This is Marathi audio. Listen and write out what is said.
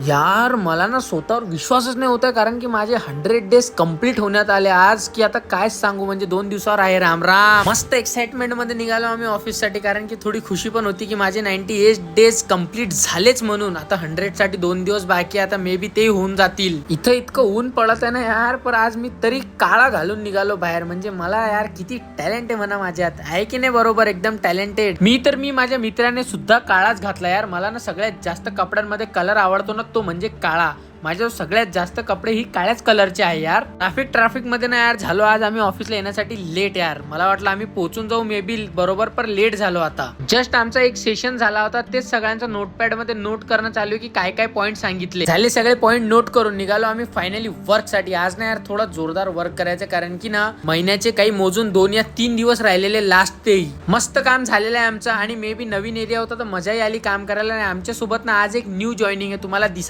यार मला ना स्वतःवर विश्वासच नाही होत आहे, कारण की माझे 100 डेज कंप्लीट होण्यात आले आज, की आता काय सांगू. म्हणजे 2 दिवसावर आहे. राम राम. मस्त एक्साइटमेंट मध्ये निघालो आम्ही ऑफिस साठी, कारण की थोडी खुशी पण होती की माझे 98 डेज कंप्लीट झालेच म्हणून. आता 100 साठी 2 दिवस बाकी, आता मे बी ते होऊन जातील. इथं इतकं ऊन पडत आहे ना यार, पण आज मी तरी काळा घालून निघालो बाहेर. म्हणजे मला यार किती टॅलेंट आहे म्हणा माझ्यात, आहे की नाही बरोबर, एकदम टॅलेंटेड. मी माझ्या मित्राने सुद्धा काळाच घातला यार. मला ना सगळ्यात जास्त कपड्यांमध्ये कलर आवडतो ना, तो म्हणजे काळा. माझ्यावर सगळ्यात जास्त कपडे ही काळ्याच कलरचे आहे यार. ट्रॅफिक मध्ये ना यार झालो आज आम्ही ऑफिसला येण्यासाठी लेट यार. मला वाटलं आम्ही पोहोचून जाऊ मे बी बरोबर, पर लेट झालो. आता जस्ट आमचा एक सेशन झाला होता, तेच सगळ्यांचा नोटपॅड मध्ये नोट करणं चालू की काय काय पॉईंट सांगितले. झाले सगळे पॉईंट नोट करून निघालो आम्ही फायनली वर्क साठी. आज ना यार थोडं जोरदार वर्क करायचं, कारण की ना महिन्याचे काही मोजून 2 या 3 दिवस राहिलेले लास्ट ते. मस्त काम झालेलं आहे आमचं, आणि मे बी नवीन एरिया होता तर मजाही आली काम करायला. आमच्या सोबत ना आज एक न्यू जॉईनिंग आहे, तुम्हाला दिसत